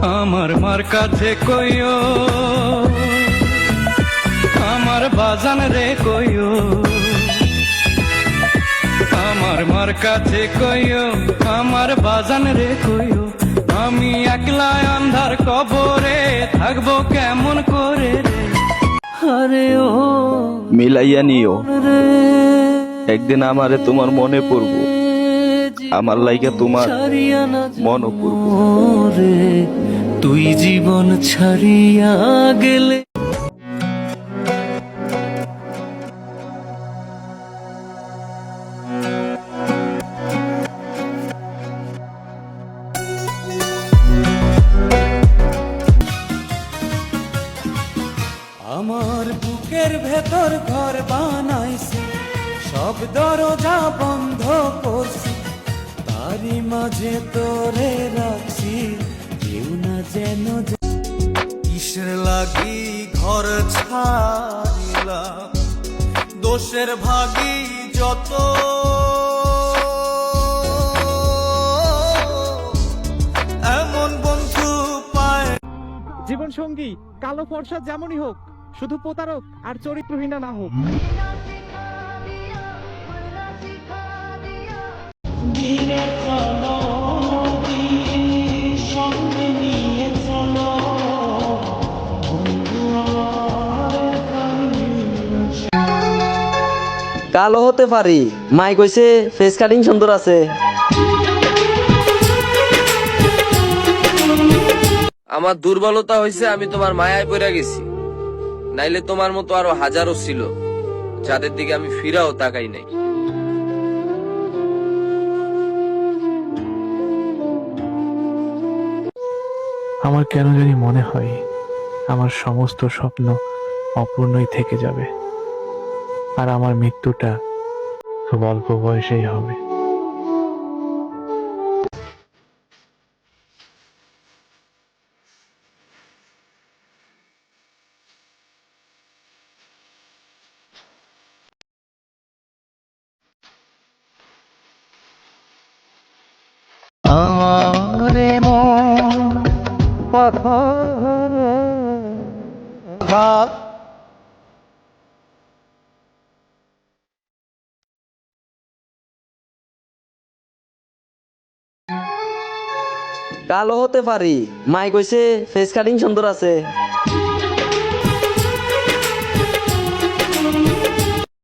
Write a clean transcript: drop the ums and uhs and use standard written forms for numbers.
আমার মার কাছে কইও, আমার বাজান রে কইও, আমার মার কাছে কইও, আমার বাজান রে কইও, আমি একলা আন্ধার কবরে থাকবো কেমন করে রে। আরে ও মিলাইয়া নিও, একদিন আমারে তোমার মনে পড়বো, আমার লাইগা তোমার মনও পড়বো। রে তুই জীবন ছাড়িয়া গেলে। আমার বুকের ভেতর ঘর বানাইছি, সব দরজা বন্ধ করছি, তারই মাঝে তোরে রাখছি, কেউ না যেন। কিসের লাগি ঘর ছাড়িলাম, দোষের ভাগী যত, এমন বন্ধু পায়। জীবন সঙ্গী কালো ফর্সা যেমনই হোক, শুধু প্রতারক আর চরিত্রহীনা না হোক। কালো হতে পারি, মাই কইছে ফেস কাটিং সুন্দর আছে। আমার দুর্বলতা হয়েছে আমি তোমার মায়ায় পড়ে গেছি, নাইলে তোমার মতো আরো হাজারো ছিল যাদের দিকে আমি ফিরাও তাকাই নাই। আমার কেন জানি মনে হয় আমার সমস্ত স্বপ্ন অপূর্ণই থেকে যাবে, আর আমার মৃত্যুটা খুব অল্প বয়সেই হবে। আমারে মন পাথর ঘাত, কালো হতে পারি, মাই কইছে ফেস কাটিং সুন্দর আছে।